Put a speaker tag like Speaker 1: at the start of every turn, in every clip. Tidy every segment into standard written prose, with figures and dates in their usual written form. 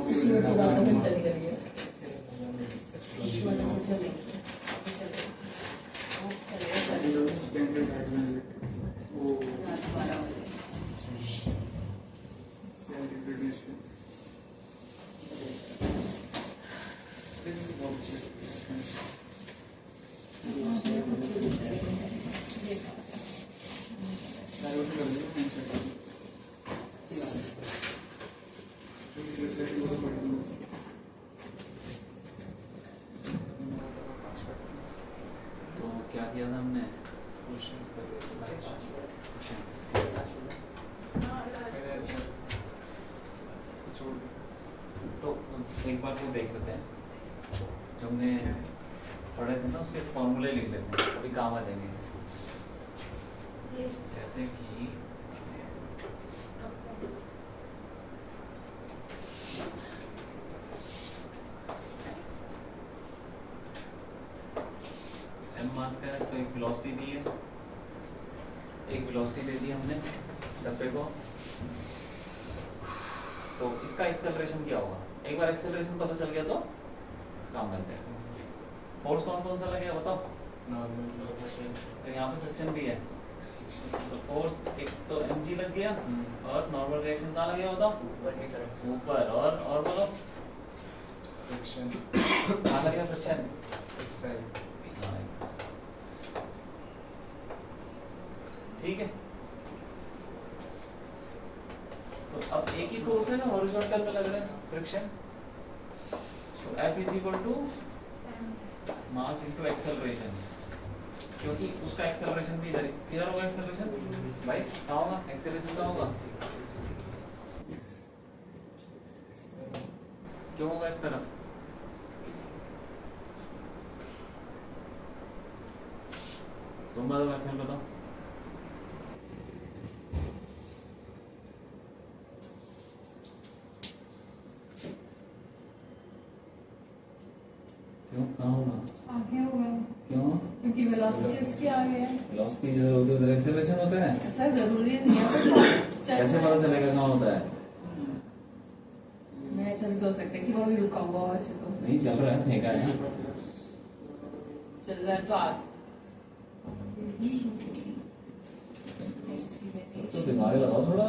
Speaker 1: उसी में पूरा आधा घंटा निकल गया।
Speaker 2: तो क्या किया था हमने? तो एक बार वो देख लेते हैं जो हमने पढ़े थे ना, उसके फॉर्मूले लिख लेते हैं, अभी काम आ जाएंगे। जैसे कि एम मास का है, इसको एक वेलोसिटी दी है, एक वेलोसिटी दे दी हमने डब्बे को, तो इसका एक्सेलरेशन क्या होगा? एक बार एक्सेलरेशन पता चल गया तो काम करते हैं। फोर्स कौन कौन सा लगेगा बताओ? तो यहाँ पे फ्रिक्शन भी है, तो फोर्स एक तो mg लग गया, और नॉर्मल रिएक्शन कहाँ लग गया बताओ? ऊपर। और बोलो
Speaker 3: फ्रिक्शन
Speaker 2: कहाँ लग गया फ्रिक्शन? ठीक है, तो अब एक ही फोर्स है ना, हॉरिजॉन्टल में लग रहा है friction, so F is equal to mass into acceleration, क्योंकि उसका एक्सेलरेशन भी इधर होगा। एक्सेलरेशन भाई कहाँ होगा? एक्सेलरेशन कहाँ होगा? क्यों होगा इस तरह? तुम बताओ, मैं बताओ। क्यों कहाँ होगा?
Speaker 1: आगे होगा,
Speaker 2: क्यों?
Speaker 1: क्योंकि वेलोसिटी उसकी आगे है।
Speaker 2: वेलोसिटी जिधर होती है उधर एक्सेलरेशन होता है।
Speaker 1: ऐसा जरूरी नहीं है, पर
Speaker 2: कैसे पता चलेगा कहाँ होता है?
Speaker 1: मैं ऐसा भी तो हो सकता है कि वो भी रुका हुआ हो, ऐसे तो
Speaker 2: नहीं चल रहा है, फेंका है।
Speaker 1: चल रहा है तो आगे
Speaker 2: तो दिमाग लगाओ थोड़ा।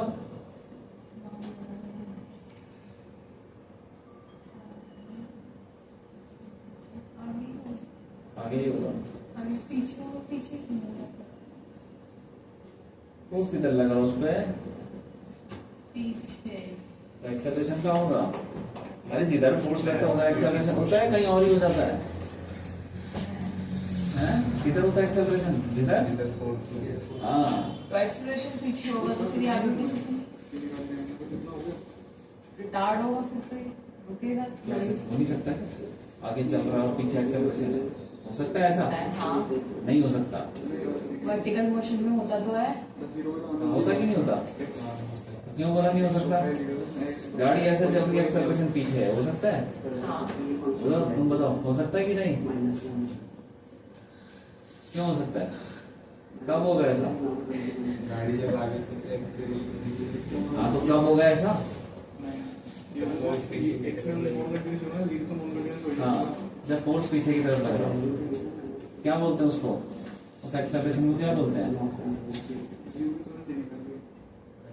Speaker 2: आगे ही होगा,
Speaker 1: आगे पीछे हो, पीछे क्यों होगा?
Speaker 2: फोर्स किधर लगा उस पे?
Speaker 1: पीछे
Speaker 2: तो एक्सेलरेशन कहाँ होगा? अरे जिधर फोर्स लगता है उधर एक्सेलरेशन होता है, कहीं और ही हो जाता है? हैं? किधर होता है एक्सेलरेशन? जिधर
Speaker 3: फोर्स।
Speaker 2: हाँ,
Speaker 1: तो एक्सेलरेशन पीछे होगा तो फिर आगे कैसे चलेगा? रिटार्ड होगा, फिर तो ये रुकेगा।
Speaker 2: कैसे हो नहीं सकता है? आगे चल रहा है और पीछे एक्सेलरेशन है, हो सकता है ऐसा?
Speaker 1: हाँ,
Speaker 2: नहीं हो सकता।
Speaker 1: वर्टिकल मोशन में होता तो है।
Speaker 2: होता कि नहीं होता? क्यों बोला नहीं हो सकता? गाड़ी ऐसे चल रही है, एक्सेलरेशन पीछे है, हो सकता है?
Speaker 1: हाँ,
Speaker 2: बोलो, तुम बताओ, हो सकता है कि नहीं? क्यों हो सकता है? कब होगा ऐसा?
Speaker 3: गाड़ी जब आगे चलती है एक्सेलरेशन पीछे चलती है।
Speaker 2: हाँ, तो कब होगा ऐसा? हाँ, जब फोर्स पीछे की तरफ लग रहा हो, क्या बोलते हैं उसको? उस एक्सेलरेशन को क्या बोलते हैं?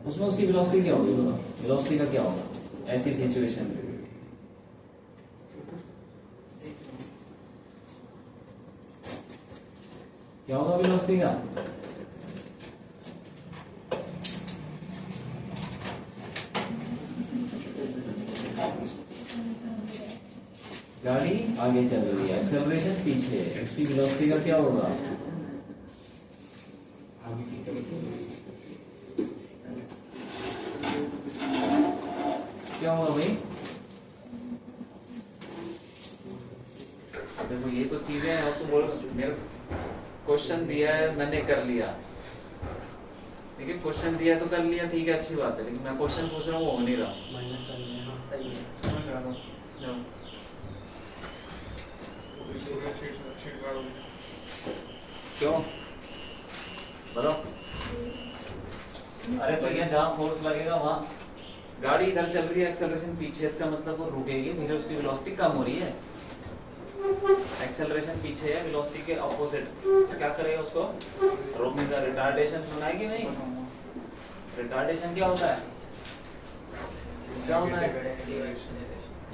Speaker 2: उसमें उसकी वेलोसिटी क्या होगी? बोलो, वेलोसिटी का क्या होगा ऐसी सिचुएशन में? क्या होगा वेलोसिटी का? गाड़ी आगे चल रही है, एक्सेलरेशन पीछे है, उसकी वेलोसिटी का क्या होगा?
Speaker 3: आगे की तरफ
Speaker 2: क्या होगा भाई? देखो ये तो चीजें हैं, उसको बोलो मेरा क्वेश्चन दिया है मैंने कर लिया, ठीक है? क्वेश्चन दिया तो कर लिया, ठीक है, अच्छी बात है, लेकिन मैं क्वेश्चन पूछ रहा हूँ वो हो नहीं रहा।
Speaker 3: सही है, समझ रहा हूँ।
Speaker 2: क्यों बताओ? अरे भैया जहाँ फोर्स लगेगा वहाँ गाड़ी इधर चल रही है, एक्सेलरेशन पीछे, इसका मतलब वो रुकेगी, धीरे उसकी वेलोसिटी कम हो रही है। एक्सेलरेशन पीछे है, वेलोसिटी के ऑपोजिट, तो क्या करेगा उसको रोकने का। रिटार्डेशन सुना है कि नहीं? रिटार्डेशन क्या होता है? क्या होता है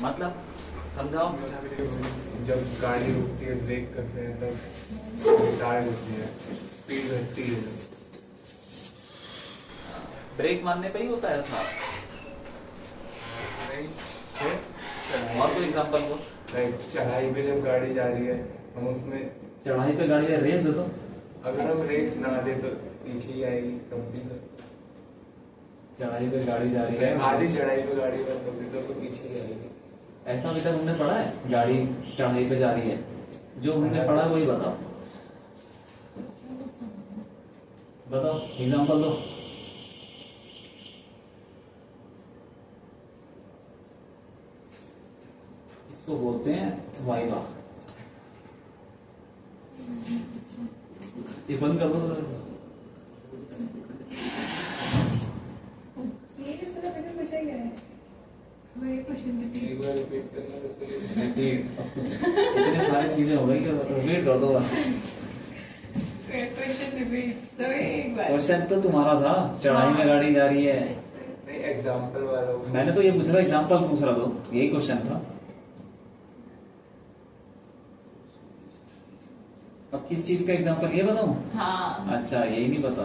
Speaker 2: मतलब समझाओ।
Speaker 3: जब गाड़ी रुकती है, ब्रेक करते हैं तब रिटार्ड होती है, स्पीड घटती है।
Speaker 2: ब्रेक मारने पे ही होता है ऐसा।
Speaker 3: नहीं,
Speaker 2: और कोई एग्जांपल दो।
Speaker 3: चढ़ाई पे जब गाड़ी जा रही है, हम उसमें
Speaker 2: चढ़ाई पे गाड़ी है, रेस दे दो।
Speaker 3: अगर हम रेस ना दे तो पीछे ही आएगी कभी।
Speaker 2: चढ़ाई पे गाड़ी जा रही है,
Speaker 3: आधी चढ़ाई पे गाड़ी पर कभी तो पीछे ही आएगी।
Speaker 2: ऐसा अभी तक हमने पढ़ा है? गाड़ी चढ़ाई पे जा रही है, जो हमने पढ़ा वही बताओ। बताओ एग्जांपल दो। इसको बोलते हैं वाइवा। ये बंद कर दो थोड़ा।
Speaker 1: ये किस तरह मैंने पूछा क्या है? वो एक क्वेश्चन रिपीट।
Speaker 3: एक बार रिपीट करना तो फिर
Speaker 2: इतनी सारी चीजें हो गई कि रिपीट कर दो।
Speaker 1: क्वेश्चन रिपीट तो एक बार।
Speaker 2: क्वेश्चन तो तुम्हारा था, चढ़ाई में गाड़ी जा रही है।
Speaker 3: नहीं, एग्जाम्पल वाला
Speaker 2: मैंने तो ये पूछ रहा, एग्जांपल पूछ रहा, दो यही क्वेश्चन था। अब किस चीज का एग्जांपल ये बताऊं?
Speaker 1: हाँ।
Speaker 2: अच्छा यही नहीं पता।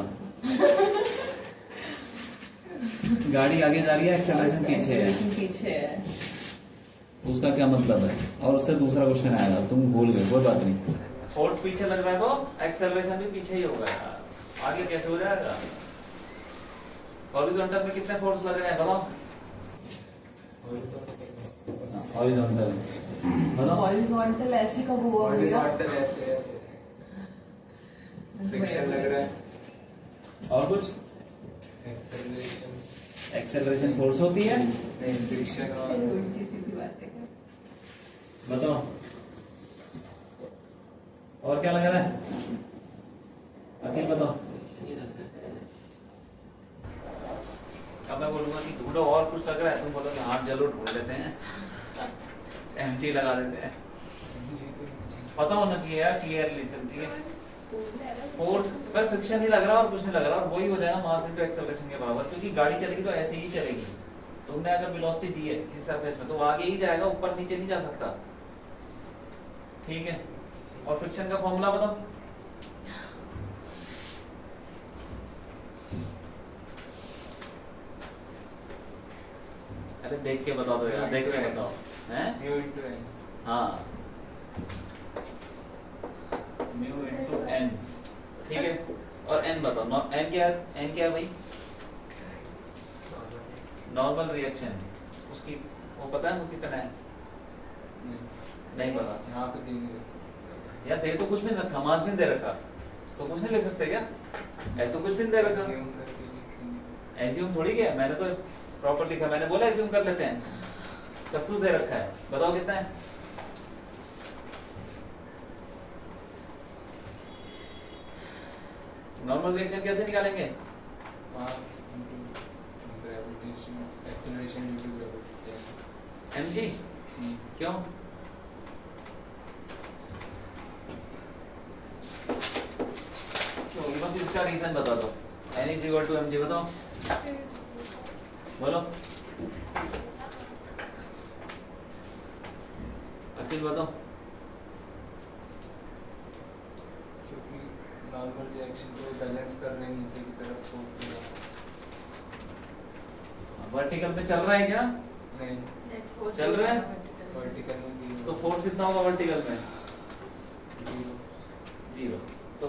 Speaker 2: गाड़ी आगे जा रही है, एक्सेलरेशन पीछे है,
Speaker 1: एक्सेलरेशन पीछे है।
Speaker 2: उसका क्या मतलब है? और उससे दूसरा क्वेश्चन आएगा, तुम भूल गए, कोई बात नहीं। फोर्स पीछे लग रहा है तो एक्सेलरेशन भी पीछे ही होगा यार, आगे कैसे हो जाएगा? हॉरिजॉन्टल में कितने फोर्स लग रहे हैं बताओ? हॉरिजॉन्टल बताओ।
Speaker 1: हॉरिजॉन्टल ऐसे कब हुआ होगा?
Speaker 3: फ्रिक्शन लग रहा है,
Speaker 2: और कुछ? एक्सेलरेशन फोर्स होती है,
Speaker 3: नहीं फ्रिक्शन और
Speaker 1: उल्टी सीधी बातें कर।
Speaker 2: बताओ और क्या लग रहा है? अखिल बताओ। अब मैं बोलूंगा कि ढूंढो और कुछ लग रहा है, तुम बोलोगे हाँ चलो ढूंढ लेते हैं, एमजी लगा देते हैं। पता होना चाहिए यार क्लियरली सब, ठीक है? फोर्स पर फ्रिक्शन ही लग रहा है और कुछ नहीं लग रहा, और वही हो जाएगा मास इनटू एक्सेलरेशन के बराबर, क्योंकि गाड़ी चलेगी तो ऐसे ही चलेगी। तुमने अगर वेलोसिटी दी है किसी सरफेस में तो वो आगे ही जाएगा, ऊपर नीचे नहीं जा सकता, ठीक है? और फ्रिक्शन का फॉर्मूला बताओ। अरे देख के बता दो यार, देख के बताओ। हैं?
Speaker 3: Mu into N.
Speaker 2: हाँ, म्यू इनटू एन, ठीक है? और एन बताओ, एन क्या है? एन क्या है भाई? नॉर्मल रिएक्शन, उसकी वो पता है वो कितना है? नहीं पता।
Speaker 3: यहाँ पे देंगे
Speaker 2: यार दे तो कुछ भी नहीं रखा, मास भी नहीं दे रखा, तो कुछ नहीं लिख सकते क्या? ऐसे तो कुछ भी नहीं दे रखा। एज्यूम थोड़ी क्या, मैंने तो प्रॉपर लिखा, मैंने बोला एज्यूम कर लेते हैं, सब कुछ दे रखा है। बताओ कितना है? नॉर्मल रिएक्शन कैसे निकालेंगे? mg क्यों? क्यों? बस इसका रीजन बता दो। n is equal to mg बताओ, बोलो अखिल बताओ।
Speaker 3: क्योंकि नॉर्मल रिएक्शन को बैलेंस कर रहे हैं नीचे की तरफ, फोर्स
Speaker 2: वर्टिकल में चल रहा है क्या?
Speaker 3: नहीं,
Speaker 2: चल रहा है
Speaker 3: वर्टिकल में
Speaker 2: तो फोर्स कितना होगा वर्टिकल में? 0। तो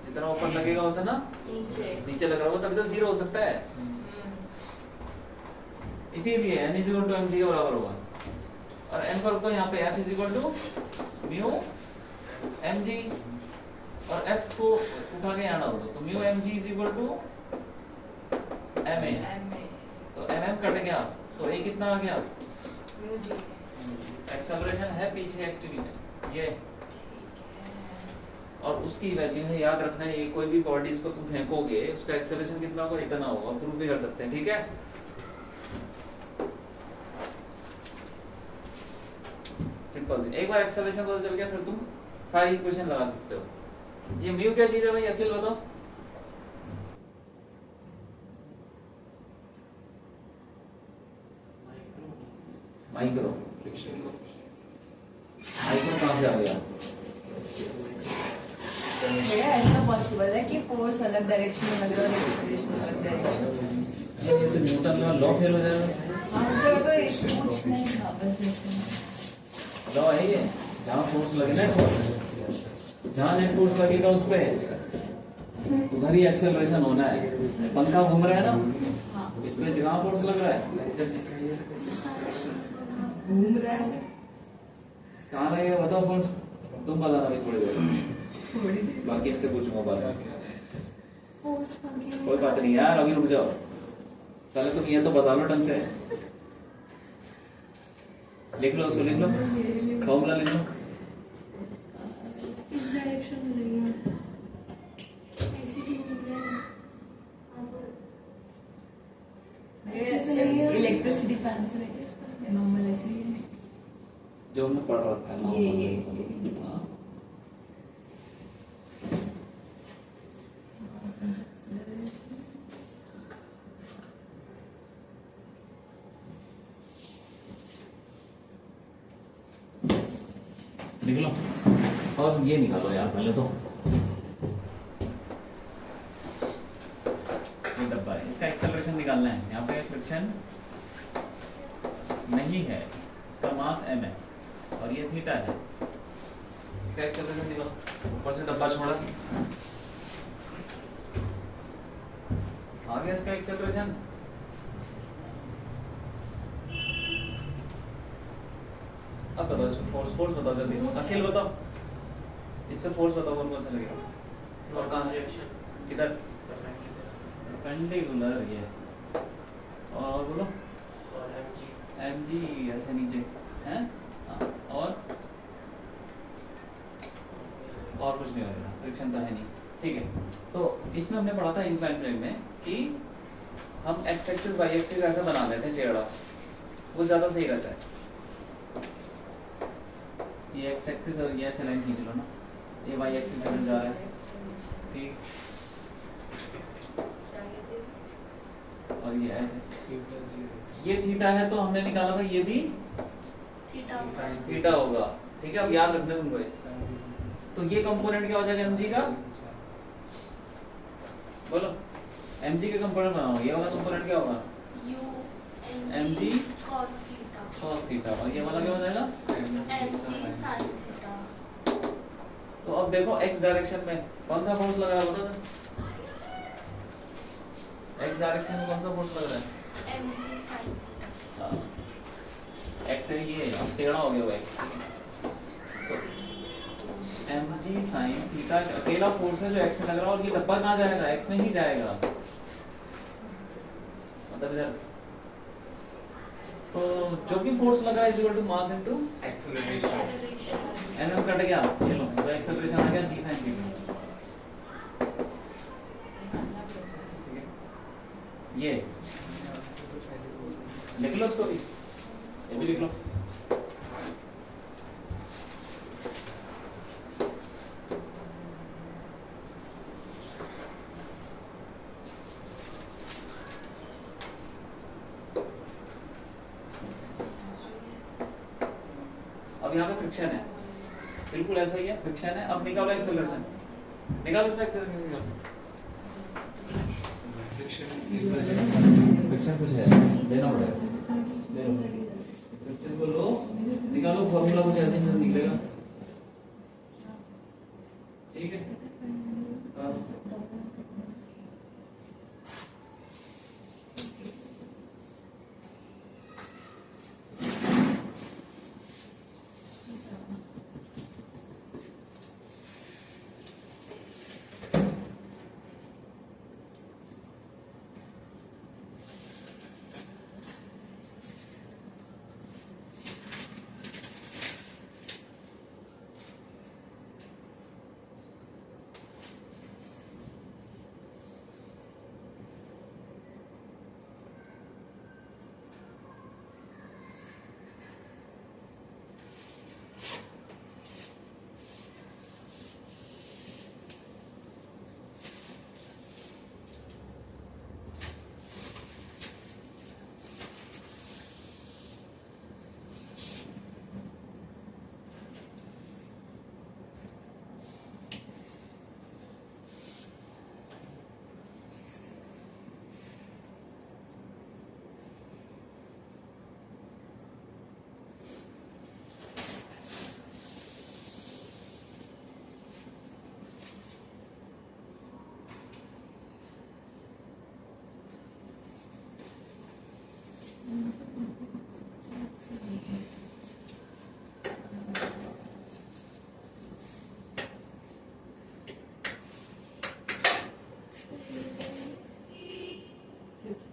Speaker 2: जितना ऊपर लगेगा उतना नीचे लग रहा होगा, तभी तो 0 हो सकता है। इसीलिए n is equal to mg के बराबर होगा। और n को रखो यहाँ पे, f is equal to mu mg, और f को उठा के यहाँ डाल दो, तो mu mg is equal to ma, तो mm कट गया, तो a कितना आ गया? एक्सेलरेशन है पीछे एक्चुअली में ये, और उसकी वैल्यू है, याद रखना है, ये कोई भी बॉडी इसको तुम फेंकोगे उसका एक्सेलरेशन कितना होगा, इतना होगा, प्रूव भी कर सकते हैं, ठीक है। सिंपल से एक बार एक्सेलरेशन पता चल गया फिर तुम सारी इक्वेशन लगा सकते हो। ये म्यू क्या चीज है भाई, अखिल बताओ। माइक्रो, माइक्रो कहाँ से आ गया?
Speaker 1: भैया ऐसा पॉसिबल है कि फोर्स अलग डायरेक्शन में लग रहा है और एक्सेलरेशन अलग डायरेक्शन में?
Speaker 2: ये तो न्यूटन का लॉ फेल हो जाएगा।
Speaker 1: हाँ तो कुछ नहीं था बस ऐसे।
Speaker 2: लॉ है ये, जहाँ फोर्स लगे ना, फोर्स जहाँ नेट फोर्स लगेगा उस पे उधर ही एक्सेलरेशन होना है। पंखा घूम रहा है ना,
Speaker 1: हाँ
Speaker 2: इसमें जहाँ फोर्स लग रहा है
Speaker 1: घूम रहा है।
Speaker 2: कहाँ लगेगा बताओ फोर्स, तुम बताना अभी थोड़ी देर,
Speaker 1: थोड़ी देर
Speaker 2: बाकी इनसे पूछूंगा बाद में।
Speaker 1: फोर्स पंखे में
Speaker 2: कोई बात नहीं यार, अभी रुक जाओ, पहले तुम ये तो बता लो ढंग से। लिख लो उसको, लिख लो फॉर्मूला, लिख लो।
Speaker 1: इस डायरेक्शन में लगेगा, ऐसे क्यों घूम रहा है? इलेक्ट्रिसिटी फैन से लेके इसका नॉर्मल ऐसे ही है।
Speaker 2: जो हमने पढ़ रखा है ना,
Speaker 1: ये
Speaker 2: हाँ। लिख लो और ये निकालो यार पहले तो। ये डब्बा है, इसका एक्सेलरेशन निकालना है। यहाँ पे फ्रिक्शन नहीं है, इसका मास m है और ये थीटा है, इसका एक्सेलरेशन निकालो। ऊपर से डब्बा छोड़ा, आ गया इसका एक्सेलरेशन। अब बताओ इसमें फोर्स बताओ जल्दी, अखिल बताओ इस पे फोर्स बताओ कौन कौन सा लगेगा और कहाँ किधर? परपेंडिकुलर ये, और बोलो mg ऐसे नीचे हैं, और कुछ नहीं होगा, फ्रिक्शन तो है नहीं, ठीक है। तो इसमें हमने पढ़ा था इंक्लाइन प्लेन में कि हम x एक्सिस y एक्सिस ऐसा बना लेते हैं टेढ़ा, वो ज्यादा सही रहता है। ये x एक्सिस और ये ऐसे लाइन खींच लो ना, ये y एक्सिस से जा रहा है, ठीक, और ये ऐसे, ये थीटा है तो हमने निकाला था ये भी थीटा होगा, ठीक है। अब याद रखने तुमको, तो ये कंपोनेंट क्या हो जाएगा mg का, बोलो mg का कंपोनेंट बनाओ, ये वाला कंपोनेंट क्या होगा mg cos थीटा, और ये वाला क्या हो जाएगा
Speaker 4: mg sin थीटा।
Speaker 2: तो अब देखो x डायरेक्शन में कौन सा फोर्स लग रहा है बताओ, x डायरेक्शन में कौन सा फोर्स लग रहा है
Speaker 4: mg sin थीटा।
Speaker 2: हाँ, x है ये, अब टेढ़ा हो गया वो x, तो mg sin थीटा अकेला फोर्स है जो x में लग रहा है, और ये डब्बा कहाँ जाएगा, x में ही जाएगा, मतलब इधर। तो जो भी फोर्स लग रहा है is equal to mass into
Speaker 3: acceleration.
Speaker 2: NM cut गया, ये लो तो एक्सेलरेशन आ गया g sin थीटा, ये लिख लो उसको भी, ये भी लिख लो। अब यहाँ पे फ्रिक्शन है, बिल्कुल ऐसा ही है, फ्रिक्शन है। अब निकालो एक्सेलरेशन, निकालो इसमें एक्सेलरेशन, फ्रिक्शन कुछ है लेना पड़ेगा, ले लो फ्रिक्शन को लो, निकालो फॉर्मूला कुछ ऐसे ही निकलेगा, ठीक है।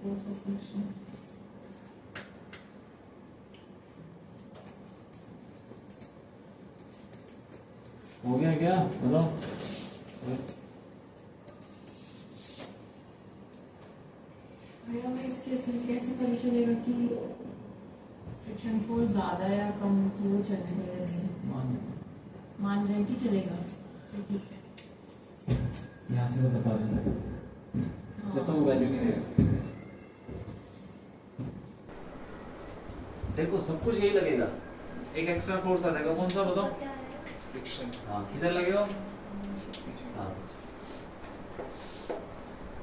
Speaker 1: force of friction.
Speaker 2: हो गया क्या बताओ?
Speaker 1: भैया मैं इस केस में कैसे पता चलेगा कि फ्रिक्शन फोर्स ज्यादा है या कम, कि वो चलेगा या नहीं? मान रहे हैं कि चलेगा तो ठीक है।
Speaker 2: यहाँ से तो बता देंगे जब तक वो वैल्यू नहीं देगा। देखो सब कुछ यही लगेगा, एक एक्स्ट्रा फोर्स आ जाएगा, कौन सा बताओ?
Speaker 4: क्या है?
Speaker 3: फ्रिक्शन।
Speaker 2: हाँ किधर लगेगा? हाँ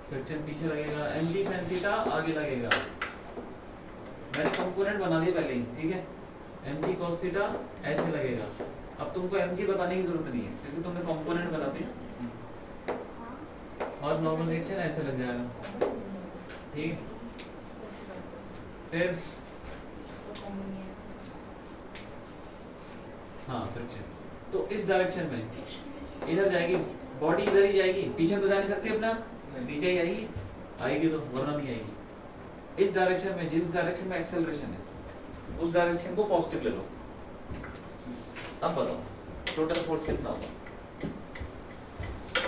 Speaker 2: फ्रिक्शन पीछे लगेगा, mg sin थीटा आगे लगेगा। मैंने कंपोनेंट बना दिया पहले ही, ठीक है? mg cos थीटा ऐसे लगेगा। अब तुमको mg बताने की जरूरत नहीं है क्योंकि तुमने कंपोनेंट बना दिया। और नॉर्मल रिएक्शन ऐसे लग जाएगा, ठीक है? फिर हाँ फ्रिक्शन तो इस डायरेक्शन में इधर जाएगी, बॉडी इधर ही जाएगी, पीछे तो जा नहीं सकती अपना, नीचे ही आएगी, आएगी तो वरना नहीं आएगी। इस डायरेक्शन में, जिस डायरेक्शन में एक्सेलरेशन है उस डायरेक्शन को पॉजिटिव ले लो। अब बताओ टोटल फोर्स कितना होगा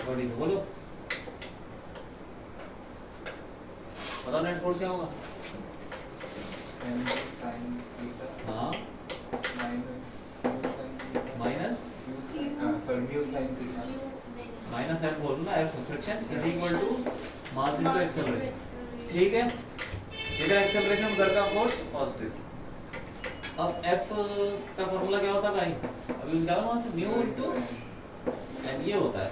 Speaker 2: बॉडी में, बोलो बताओ नेट फोर्स क्या होगा?
Speaker 3: mg sin थीटा
Speaker 2: हाँ
Speaker 3: minus mu sin theta
Speaker 2: minus F बोलो ना, F friction is equal to mass into acceleration, ठीक है? इधर एक्सेलरेशन उधर का फोर्स पॉजिटिव। अब एफ का फॉर्मूला क्या होता है भाई? अभी निकालो वहां से, म्यू इनटू एन ये होता है,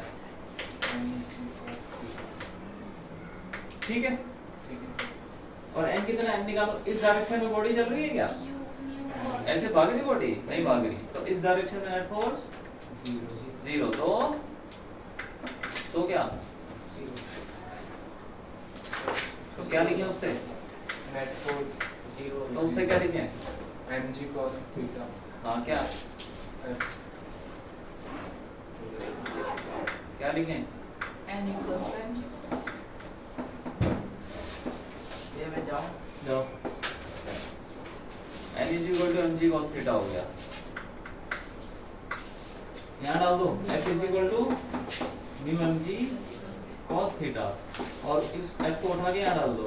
Speaker 2: ठीक है? और एन कितना, एन निकालो। इस डायरेक्शन में बॉडी चल रही है क्या? ऐसे भाग रही बॉडी? नहीं भाग रही, तो इस डायरेक्शन में नेट फोर्स जीरो। तो क्या, तो क्या लिखे उससे?
Speaker 3: नेट फोर्स 0
Speaker 2: तो उससे क्या लिखे?
Speaker 3: mg cos theta.
Speaker 2: हाँ क्या क्या लिखे?
Speaker 1: n equals to mg
Speaker 2: ये में जाओ जाओ, n is equal to mg cos theta हो गया। यहाँ डाल दो f is equal to mu mg cos theta, और इस f को उठा के यहाँ डाल दो,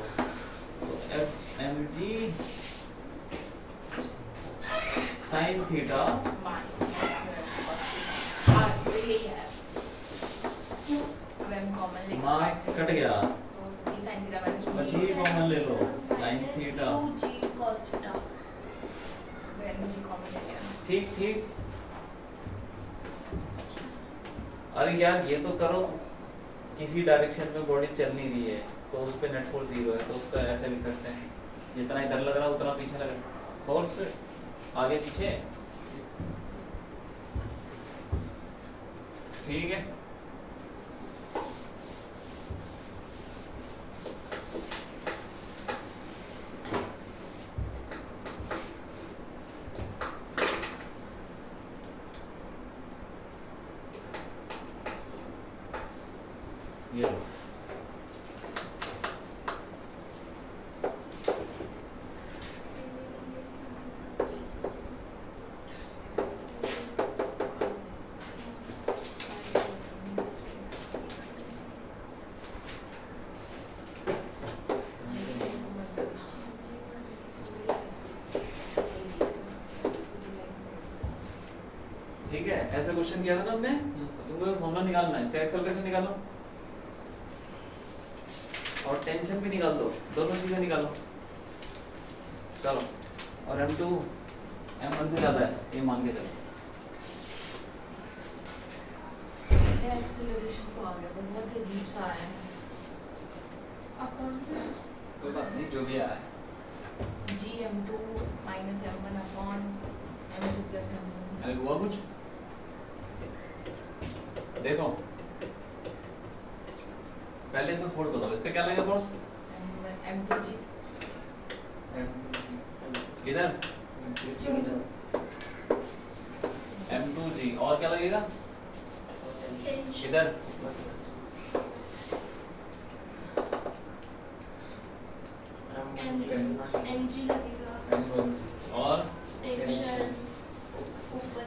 Speaker 2: तो f mg sin थीटा मास कट गया, जी कॉमन ले लो, sin थीटा, ठीक ठीक। अरे यार ये तो करो, किसी डायरेक्शन में बॉडी चल नहीं रही है तो उस पे नेट फोर्स जीरो है, तो उसका ऐसे लिख सकते हैं, जितना इधर लग रहा है उतना पीछे लग रहा है, फोर्स आगे पीछे, ठीक है? ये लो। ठीक है, ऐसा क्वेश्चन किया था ना हमने, तुमको फॉर्मूला निकालना है, इसका एक्सेलरेशन निकालो और टेंशन भी निकाल दो, दोनों चीजें निकालो, चलो। और m2 m1 से ज्यादा है ये मान के चलो।
Speaker 1: एक्सेलरेशन तो आ गया पर बहुत अजीब सा आया है।
Speaker 3: कोई बात नहीं, जो भी आया है।
Speaker 1: gm2 minus m1 upon m2 plus m1।
Speaker 2: अरे हुआ कुछ? देखो पहले इसमें फोर्स बताओ, इस पे क्या लगेगा फोर्स?
Speaker 1: m2g
Speaker 2: इधर m2g, और क्या लगेगा इधर?
Speaker 4: mg लगेगा
Speaker 2: और
Speaker 4: टेंशन ऊपर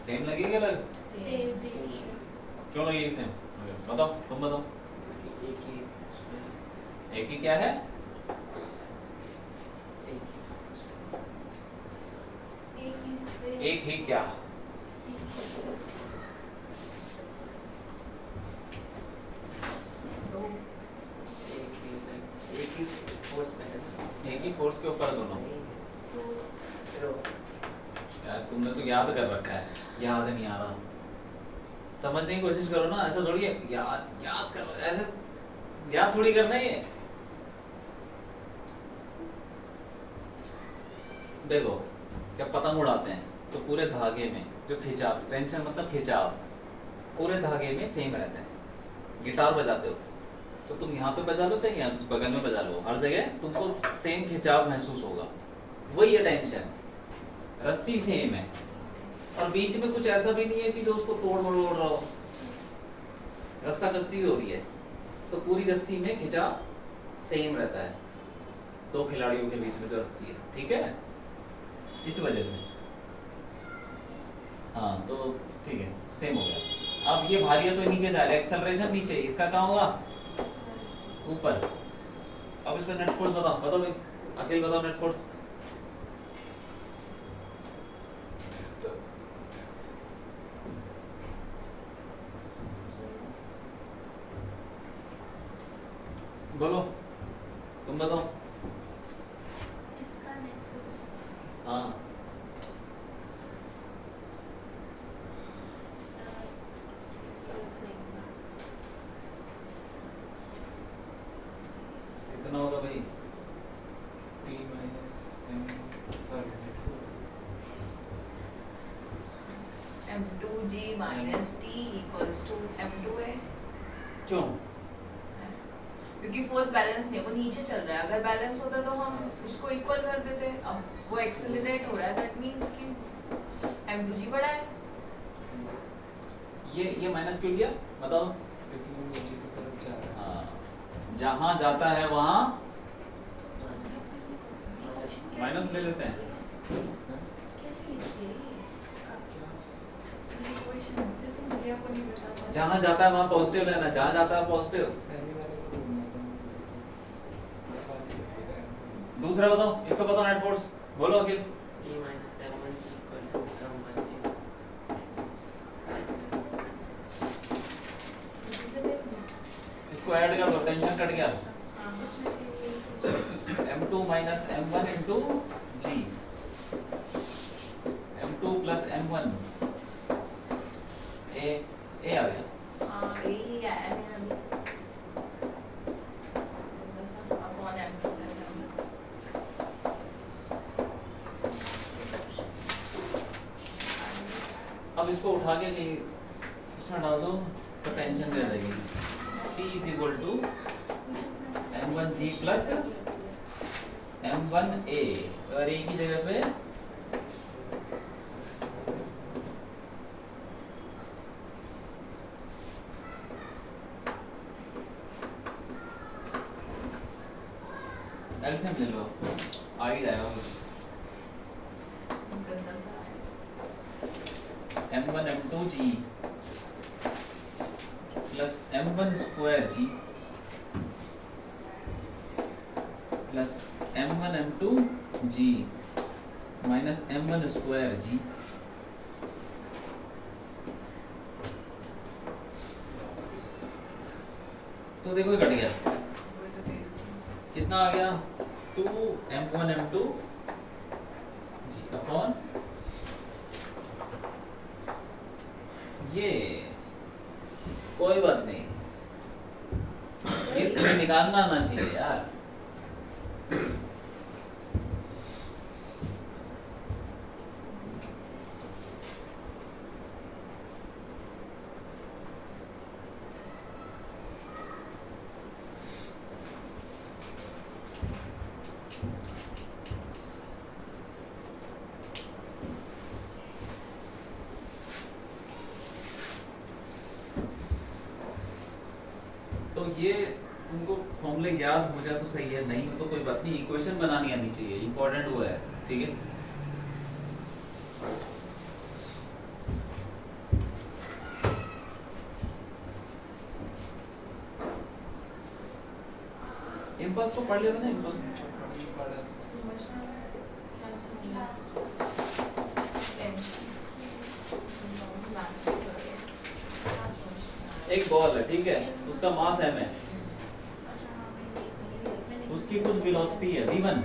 Speaker 2: सेम लगेगा अलग?
Speaker 4: सेम टेंशन
Speaker 2: क्यों लगेगी सेम? बताओ, तुम बताओ। एक ही क्या है?
Speaker 4: एक ही स्पेस
Speaker 2: एक ही क्या? एक ही फोर्स के ऊपर दोनों। यार तुमने तो याद कर रखा है, याद नहीं आ रहा। समझने की कोशिश करो ना, ऐसा थोड़ी है याद करो, ऐसे याद थोड़ी करना है ये। देखो, जब पतंग उड़ाते हैं तो पूरे धागे में जो खिंचाव, टेंशन मतलब खिंचाव, पूरे धागे में सेम रहता है। गिटार बजाते हो तो तुम यहाँ पे बजा लो चाहे यहाँ बगल में बजा लो, हर जगह तुमको सेम खिंचाव महसूस होगा। वही है टेंशन, रस्सी सेम है और बीच में कुछ ऐसा भी नहीं है कि जो उसको तोड़ मरोड़ रहा हो। रस्सा कस्सी हो रही है तो पूरी रस्सी में खिंचाव सेम रहता है, दो खिलाड़ियों के बीच में जो रस्सी है, ठीक है, इस वजह से। हाँ तो ठीक है, सेम हो गया। अब ये भारी है तो नीचे जाएगा, एक्सेलरेशन नीचे, इसका कहाँ होगा? ऊपर। अब इसमें नेट फोर्स बताओ भाई, अखिल बताओ नेट फोर्स। बोलो, तुम बताओ।
Speaker 4: इसका नेट फोर्स
Speaker 2: हाँ कितना होगा भाई?
Speaker 1: m2g minus t equals to m2a,
Speaker 2: क्यों?
Speaker 1: क्योंकि फोर्स बैलेंस नहीं है, वो नीचे चल रहा है। अगर बैलेंस होता तो हम उसको इक्वल कर देते। अब वो एक्सेलरेट हो रहा है, दैट मींस कि m2g बड़ा है।
Speaker 2: ये माइनस क्यों लिया बताओ? हाँ, जहाँ जाता है वहाँ माइनस ले लेते हैं।
Speaker 1: कैसे लिखते हैं ये इक्वेशन? तो मुझे आपको नहीं पता।
Speaker 2: जहाँ जाता है वहाँ पॉजिटिव लेना, जहाँ जाता है पॉजिटिव। दूसरा बताओ, इसका बताओ नेट फोर्स, बोलो अखिल। इसको ऐड कर दो, टेंशन कट गया। m2 minus m1 into g, m2 plus m1 ए आ गया।
Speaker 1: हाँ यही आया मेरा भी। Upon m2 plus m1।
Speaker 2: अब इसको उठा के कहीं इसमें डाल दो तो टेंशन दे देगी। T is equal to m1g plus m1a, और a की जगह पे एलसीएम ले लो, आ ही जाएगा कुछ।
Speaker 1: गंदा सा
Speaker 2: m1 m2g plus m1 square g plus m1 m2g minus m1 square g। तो देखो ये कट गया, कितना आ गया? 2m1 m2 g अपॉन ये। कोई बात नहीं, ये तुम्हें निकालना आना चाहिए यार। तो ये तुमको फॉर्मूले याद याद हो जाए तो सही है, नहीं हो तो कोई बात नहीं, इक्वेशन बनानी आनी चाहिए, इंपॉर्टेंट वो है, ठीक है। इम्पल्स तो पढ़ लिया था ना, इम्पल्स एक बॉल है, ठीक है, उसका मास m है, उसकी कुछ वेलोसिटी है v1,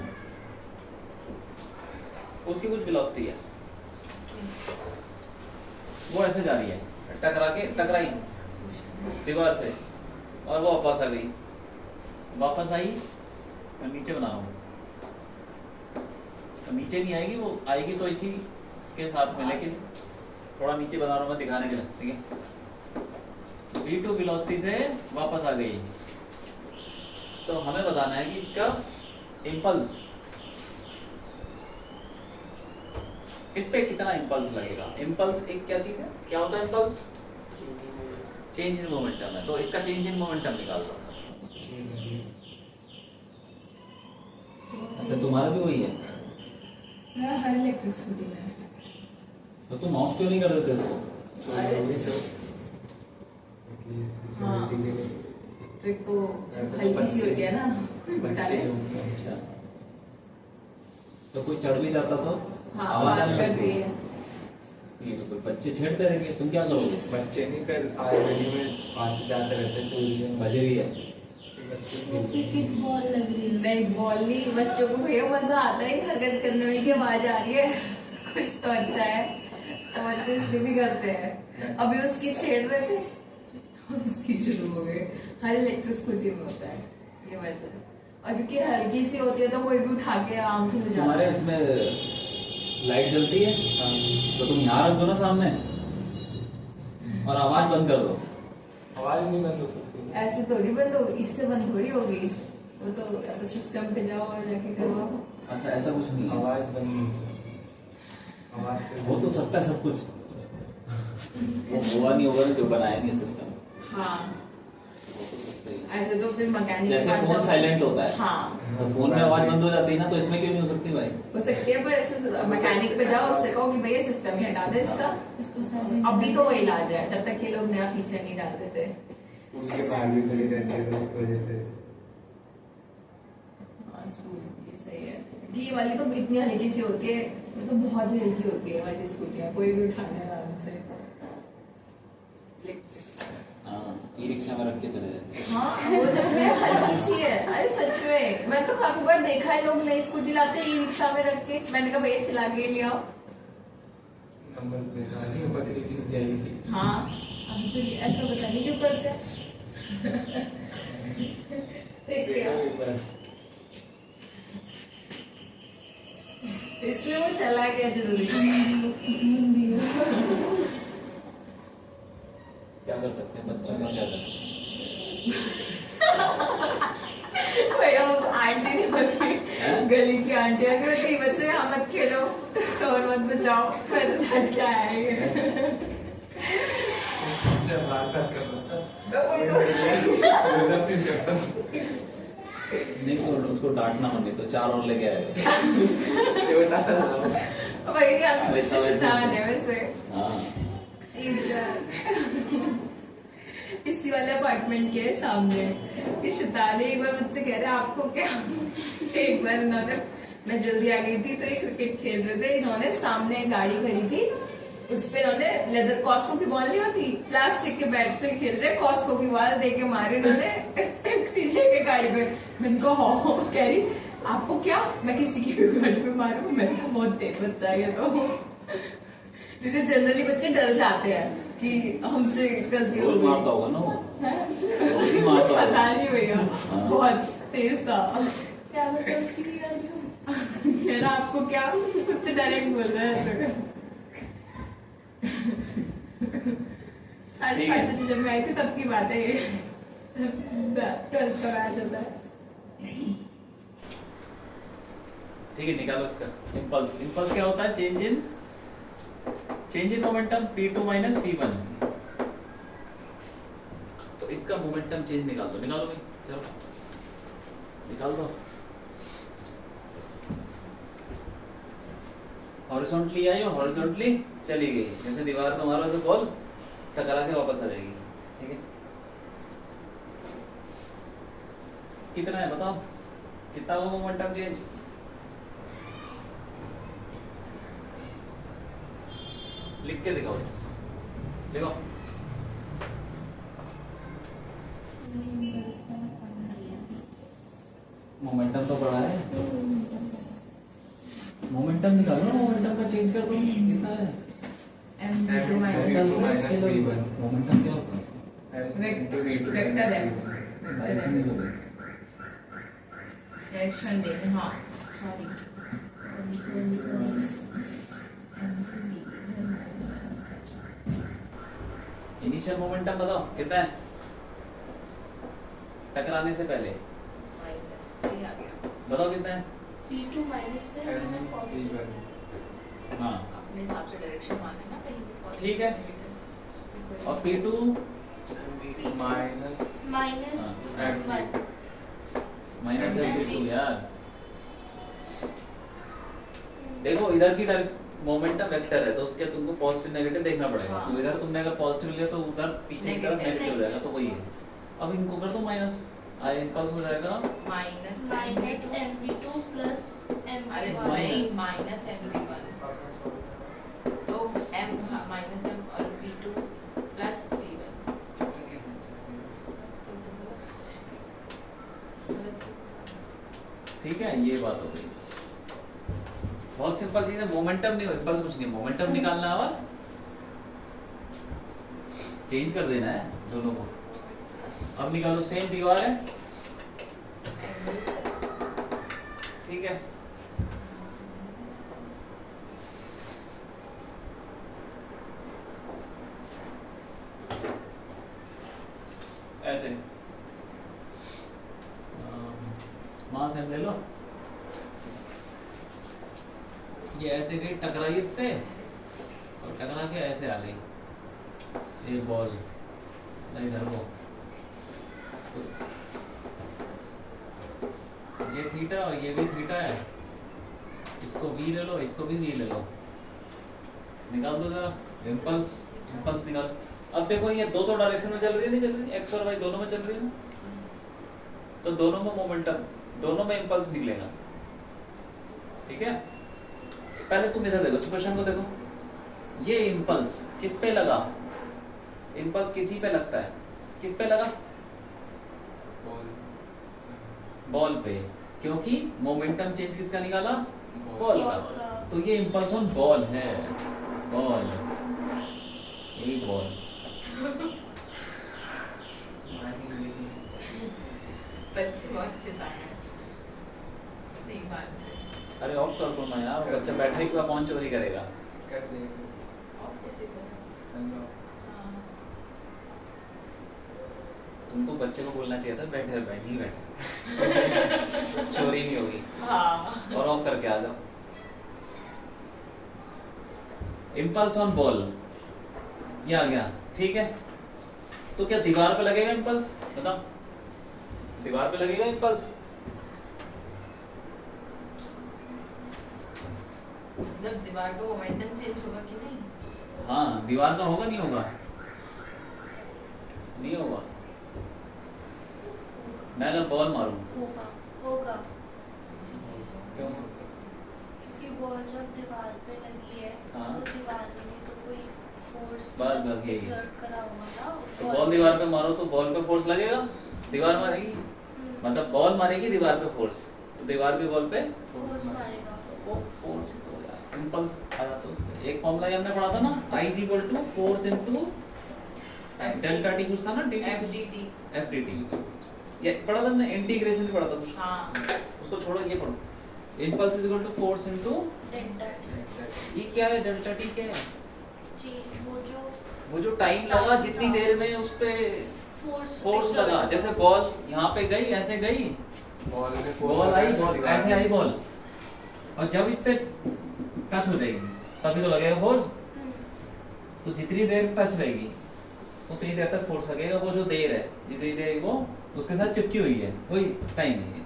Speaker 2: उसकी कुछ वेलोसिटी है, वो ऐसे जा रही है, टकराई दीवार से, और वो वापस आई, मैं नीचे बना रहा हूँ, तो नीचे नहीं आएगी, वो आएगी तो इसी के साथ में, लेकिन थोड़ा नीचे बना रहा हूँ मैं दिखाने के लिए, ठीक है। v2 वेलोसिटी से वापस आ गई, तो हमें बताना है कि इसका इम्पल्स, इस पे कितना इम्पल्स लगेगा। इम्पल्स एक क्या चीज है, क्या होता है इम्पल्स? चेंज इन मोमेंटम है, तो इसका चेंज इन मोमेंटम निकाल लो बस। अच्छा तुम्हारा भी वही है,
Speaker 1: मेरा हर इलेक्ट्रिक स्कूटी में है।
Speaker 2: तो तुम ऑफ क्यों नहीं कर देते इसको?
Speaker 1: हाँ, ट्रिक तो हल्की सी होती है ना,
Speaker 2: अच्छा, तो कोई चढ़ भी जाता तो
Speaker 1: हाँ आवाज करती है।
Speaker 2: ये तो कोई बच्चे छेड़ते रहेंगे, तुम क्या करोगे?
Speaker 3: बच्चे नहीं कर आज गली में आते जाते रहते, चोरी
Speaker 2: बजे भी है,
Speaker 1: क्रिकेट बॉल लग रही है, नहीं बॉल नहीं, बच्चों को भैया मजा आता है हरकत करने में कि आवाज आ रही है कुछ तो अच्छा है, तो बच्चे इसलिए भी करते हैं। अभी उसकी छेड़ रहे थे, उसकी शुरू हो गई। हर इलेक्ट्रिक स्कूटी में होता है ये वैसे, और क्योंकि हल्की सी होती है तो कोई भी उठा के आराम से ले जाता
Speaker 2: तुम्हारे
Speaker 1: है।
Speaker 2: इसमें लाइट जलती है, तो तुम यहाँ रख दो ना सामने, और आवाज बंद कर दो।
Speaker 3: आवाज नहीं बंद हो सकती,
Speaker 1: ऐसे थोड़ी बंद हो, इससे बंद थोड़ी होगी, वो तो सिस्टम पे जाओ और जाके करवाओ।
Speaker 2: अच्छा ऐसा कुछ नहीं है,
Speaker 3: आवाज बंद नहीं, आवाज
Speaker 2: हो तो सकता है सब कुछ, वो हुआ नहीं होगा जो बनाया नहीं सिस्टम,
Speaker 1: हाँ
Speaker 2: हो तो सकता ही।
Speaker 1: ऐसे तो फिर मैकेनिक
Speaker 2: जैसे फोन साइलेंट होता है,
Speaker 1: हाँ
Speaker 2: तो फोन में आवाज बंद हो जाती है ना, तो इसमें क्यों नहीं हो सकती भाई?
Speaker 1: हो सकती है, पर ऐसे मैकेनिक पे जाओ, उससे कहो कि भैया सिस्टम ही हटा दे इसका, अभी तो वो इलाज है जब तक ये लोग नया फीचर नहीं डाल देते।
Speaker 3: उसके बाहर भी खड़ी रहती है इस वजह से।
Speaker 1: ये सही है कि ये वाली तो इतनी हल्की सी होती है, ये तो बहुत ही हल्की होती है वाली स्कूटियाँ, कोई भी उठाने आराम से।
Speaker 2: हाँ ई रिक्शा में रख के चले जाते।
Speaker 1: हाँ वो तो है, हल्की सी है, अरे सच में मैं तो काफी बार देखा है लोग नई स्कूटी लाते हैं ई रिक्शा में रख के, मैंने कहा भैया चला के ले आओ।
Speaker 3: नंबर प्लेट आनी है, पकड़ी की नहीं जाएगी।
Speaker 1: हाँ अभी तो ये ऐसा पता नहीं क्यों करते हैं। देख के आओ। इसलिए वो चला गया जल्दी।
Speaker 2: क्या कर सकते हैं बच्चों का, क्या कर
Speaker 1: भैया वो आंटी नहीं होती, गली की आंटियां नहीं होती, बच्चे यहाँ मत खेलो, शोर मत बचाओ, फिर झट के आएंगे।
Speaker 3: चल बात कर रहा
Speaker 2: नहीं छोड़, उसको डांटना मत, तो 4 और लेके आएगा।
Speaker 3: छोटा सा
Speaker 1: भैया बच्चे शैतान है वैसे।
Speaker 2: हाँ
Speaker 1: इसी वाले अपार्टमेंट के सामने ये शैतान है, एक बार मुझसे कह रहे आपको क्या, एक बार इन्होंने, मैं जल्दी आ गई थी तो ये क्रिकेट खेल रहे थे, इन्होंने सामने एक गाड़ी खड़ी थी, उस पे इन्होंने लेदर कॉस्को की बॉल नहीं होती, प्लास्टिक के बैट से खेल रहे, कॉस्को की बॉल दे के मारे इन्होंने शीशे के गाड़ी पे। मैंने कहा हो, कह रही आपको क्या, मैं किसी की भी गाड़ी पे मारूं, मैंने कहा बहुत तेज बच्चा है ये तो। नहीं तो जनरली बच्चे डर जाते हैं कि हमसे गलती
Speaker 2: रोज
Speaker 1: होगी।
Speaker 2: मारता होगा ना वो, रोज ही मारता होगा।
Speaker 1: पता नहीं भैया,
Speaker 2: हाँ।
Speaker 1: बहुत तेज था। क्या मतलब उसकी गाड़ी, मेरा आपको क्या, बच्चे डायरेक्ट बोल रहे हैं ऐसे। 7:30 बजे जब मैं आई थी तब की बात है ये, 12th का बैच होता है।
Speaker 2: ठीक है निकालो इसका इम्पल्स। इम्पल्स क्या होता है? Change in momentum p2 minus p1। तो इसका मोमेंटम चेंज निकाल दो, निकालो भाई चलो। निकाल दो। हॉरिजॉन्टली आई और हॉरिजॉन्टली चली गई, जैसे दीवार पे मारो तो बॉल टकरा के वापस आ जाएगी। ठीक है, कितना है बताओ, कितना होगा मोमेंटम चेंज? लिख के दिखाओ, देखो मोमेंटम तो पड़ा है, मोमेंटम निकालो ना, मोमेंटम का चेंज कर दो, कितना है?
Speaker 1: m2
Speaker 3: M2
Speaker 1: minus
Speaker 3: minus V1
Speaker 2: momentum क्या होता है?
Speaker 3: वेक्टर
Speaker 1: वेक्टर है,
Speaker 2: डायरेक्शन नहीं होगी।
Speaker 1: डायरेक्शन देते, हाँ सॉरी
Speaker 2: इनिशियल मोमेंटम बताओ कितना है टकराने से पहले,
Speaker 1: सही आ गया।
Speaker 2: बताओ कितना है?
Speaker 4: P2 माइनस में
Speaker 3: M
Speaker 4: पॉजिटिव
Speaker 3: V1
Speaker 2: हाँ
Speaker 1: अपने हिसाब से डायरेक्शन मान लेना कहीं भी positive,
Speaker 2: ठीक है।
Speaker 1: negative।
Speaker 2: और P2
Speaker 3: minus
Speaker 4: minus
Speaker 3: M1
Speaker 2: minus M2 यार, देखो इधर की डायरेक्शन मोमेंटम वेक्टर है तो उसके तुमको पॉजिटिव नेगेटिव देखना पड़ेगा।
Speaker 1: हाँ।
Speaker 2: तो इधर तुमने अगर पॉजिटिव लिया तो उधर पीछे की तरफ
Speaker 1: Negative,
Speaker 2: नेगेटिव हो जाएगा, तो वही है। अब इनको कर दो माइनस, आई इंपल्स हो जाएगा
Speaker 1: माइनस
Speaker 4: माइनस MV2 प्लस
Speaker 1: अरे
Speaker 4: MV1
Speaker 1: नहीं, माइनस M V1 तो M माइनस M और V2 प्लस V1।
Speaker 2: ठीक है, ये बात हो गई। बहुत सिंपल चीज है, मोमेंटम नहीं, इंपल्स कुछ नहीं, मोमेंटम निकालना है और चेंज कर देना है दोनों को। अब निकालो, सेम दीवार है, ठीक है, ऐसे वहां से हम ले लो, ये ऐसे गई टकराई इससे और टकरा के ऐसे आ गई एक बॉल इधर वो, तो ये थीटा और ये भी थीटा है, इसको v ले लो, इसको भी v ले लो, निकाल दो जरा इम्पल्स, इम्पल्स निकाल। अब देखो ये दो डायरेक्शन में चल रही है, नहीं चल रही, एक्स और वाई दोनों में चल रही है ना, तो दोनों में मोमेंटम, दोनों में इम्पल्स निकलेगा। ठीक है, पहले तुम इधर देखो, सुपरशन को देखो, ये इम्पल्स किस पे लगा? इम्पल्स किसी पे लगता है, किस पे लगा? बॉल पे, क्योंकि मोमेंटम चेंज किसका निकाला? बॉल का। तो ये इम्पल्स ऑन बॉल है, बॉल, ये बॉल।
Speaker 1: बच्चे बहुत अच्छे हैं, नहीं मानते।
Speaker 2: अरे ऑफ कर दो ना यार, बच्चा बैठा ही पूरा कौन चोरी करेगा?
Speaker 3: कर देंगे
Speaker 1: ऑफ कैसे करें? हाँ।
Speaker 2: तुमको बच्चे को बोलना चाहिए था बैठे बैठ ही बैठे चोरी नहीं होगी।
Speaker 1: हाँ।
Speaker 2: और ऑफ करके आ जाओ। इम्पल्स ऑन बॉल, ये आ गया, ठीक है। तो क्या दीवार पे लगेगा इम्पल्स? बताओ, दीवार पे लगेगा इम्पल्स?
Speaker 1: मतलब दीवार का मोमेंटम चेंज होगा कि नहीं?
Speaker 2: हाँ, दीवार का होगा नहीं होगा? नहीं होगा। मैं अगर बॉल मारूं,
Speaker 4: होगा होगा
Speaker 2: क्यों?
Speaker 4: क्योंकि बॉल जब दीवार पे लगी है
Speaker 2: हाँ।
Speaker 4: तो दीवार में भी तो कोई फोर्स
Speaker 2: बस यही।
Speaker 4: एक्सर्ट करा होगा ना
Speaker 2: तो बॉल दीवार पे मारो तो बॉल पे फोर्स लगेगा, दीवार मारेगी, मतलब बॉल मारेगी दीवार पे फोर्स, तो दीवार भी बॉल पे
Speaker 4: फोर्स मारेगा।
Speaker 2: वो फोर्स ही तो यार, इम्पल्स आया तो उससे। एक फॉर्मूला ये हमने पढ़ा था ना, I is equal to force into delta T कुछ था ना,
Speaker 1: FDT।
Speaker 2: FDT ये पढ़ा था ना, इंटीग्रेशन भी पढ़ा था कुछ,
Speaker 1: हाँ।
Speaker 2: उसको छोड़ो, ये पढ़ो, impulse is equal to force into,
Speaker 4: delta T.
Speaker 2: ये क्या है डेल्टा टी? क्या है
Speaker 4: जी
Speaker 2: वो जो टाइम लगा जितनी देर में उस पे फोर्स लगा, जैसे बॉल यहाँ पे गई, ऐसे गई, बॉल आई, बॉल ऐसे आई बॉल, और जब इससे टच हो जाएगी तभी तो लगेगा फोर्स। तो जितनी देर टच रहेगी उतनी देर तक फोर्स लगेगा, वो जो देर है जितनी देर वो उसके साथ चिपकी हुई है वही टाइम है।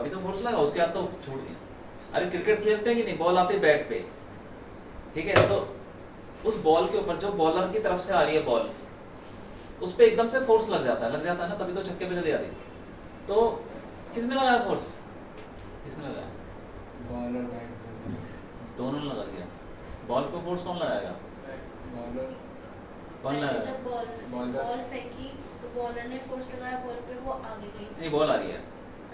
Speaker 2: तभी तो फोर्स लगा, उसके बाद तो छोड़ दिया। अरे क्रिकेट खेलते हैं कि नहीं, बॉल आती है बैट पे, ठीक है, तो उस बॉल के ऊपर जो बॉलर की तरफ से आ रही है बॉल, उस पे एकदम से फोर्स लग जाता है ना, तभी तो छक्के पे चली जाती है। तो किसने लगाया फोर्स, किसने लगाया?
Speaker 3: बॉल और बैट
Speaker 2: दोनों ने लगा दिया। बॉल पे फोर्स कौन लगाएगा?
Speaker 3: बॉलर
Speaker 2: कौन
Speaker 4: मैंने
Speaker 2: लगाएगा?
Speaker 4: जब बॉल फेंकी तो बॉलर ने फोर्स लगाया बॉल पे, वो आगे गई।
Speaker 2: नहीं, बॉल आ रही है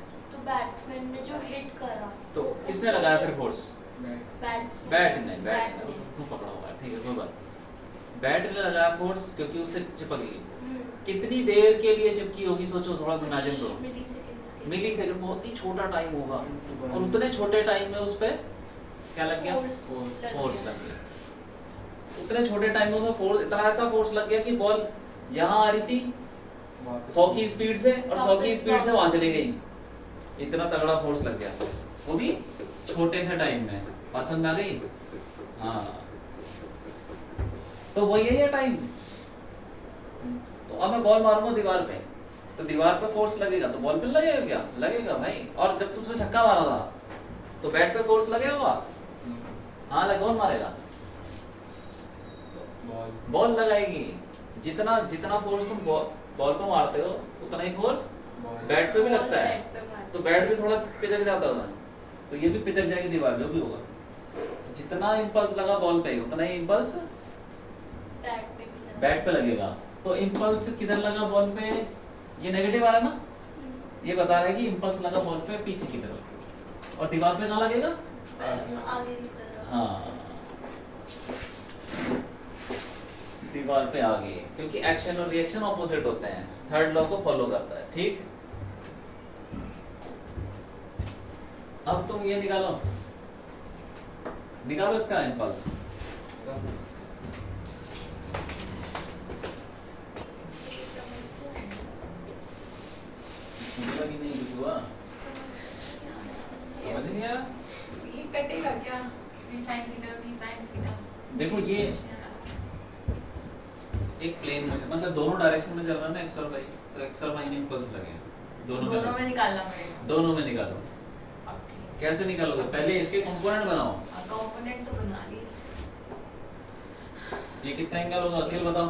Speaker 4: अच्छा, तो बैट्समैन ने जो हिट करा
Speaker 2: तो
Speaker 4: वो
Speaker 2: किसने
Speaker 4: उससे-
Speaker 2: लगाया फिर फोर्स?
Speaker 4: बैट्समैन।
Speaker 2: बैट ने, बैट
Speaker 4: बैट
Speaker 2: ने,
Speaker 4: ने।
Speaker 2: तू पकड़ा हुआ है, ठीक है, कोई बात। बैट ने लगाया फोर्स क्योंकि उससे चिपक गई।
Speaker 4: हम्म,
Speaker 2: कितनी देर के लिए चिपकी होगी, सोचो थोड़ा,
Speaker 4: कुछ
Speaker 2: इमेजिन करो।
Speaker 4: मिलीसेकंड्स के
Speaker 2: मिली सेकंड, बहुत ही छोटा टाइम होगा, और उतने छोटे टाइम में उस पे क्या लग गया? फोर्स लग गया। उतने छोटे टाइम में उसमें फोर्स, इतना ऐसा फोर्स लग गया कि बॉल यहाँ आ रही थी 100 की स्पीड से, और 100 की स्पीड से वहां चली गई। इतना तगड़ा फोर्स लग गया, वो भी छोटे से टाइम में। बात समझ में आ गई? हाँ, तो वही है टाइम। तो अब मैं बॉल मारूंगा दीवार पे, तो दीवार पे फोर्स लगेगा, तो बॉल पे लगेगा क्या? लगेगा भाई। और जब तुमने छक्का मारा था तो बैट पे फोर्स लगेगा? हाँ, लगे, कौन मारेगा? बॉल लगाएगी। जितना जितना फोर्स तुम बॉल पे मारते हो उतना ही फोर्स बैट पे भी लगता है, तो बैट भी थोड़ा पिचक जाता होगा, तो ये भी पिचक जाएगी दीवार, जो भी होगा। तो जितना इम्पल्स लगा बॉल पे उतना ही इम्पल्स बैट पे लगेगा। तो इम्पल्स किधर लगा बॉल पे? ये नेगेटिव आ रहा है ना, ये बता रहा है कि इम्पल्स लगा बॉल पे पीछे की तरफ, और दीवार पे कहाँ लगेगा?
Speaker 4: आगे की तरफ।
Speaker 2: हाँ, दीवार पे आगे, क्योंकि एक्शन और रिएक्शन ऑपोजिट होते हैं, थर्ड लॉ को फॉलो करता है, ठीक। अब तुम ये निकालो इसका इम्पल्स। मुझे लगी नहीं कुछ हुआ, समझ नहीं आया।
Speaker 1: ये कटेगा क्या? sin theta.
Speaker 2: देखो, ये एक प्लेन में, मतलब दोनों डायरेक्शन में चल रहा है ना, एक्स और वाई, तो एक्स और वाई में इम्पल्स लगे,
Speaker 1: दोनों में निकालना पड़ेगा।
Speaker 2: दोनों में निकालो।
Speaker 1: अब ठीक
Speaker 2: कैसे निकालोगे? पहले इसके कंपोनेंट बनाओ।
Speaker 1: है, कंपोनेंट तो बना लिए।
Speaker 2: ये कितना एंगल होगा अखिल बताओ,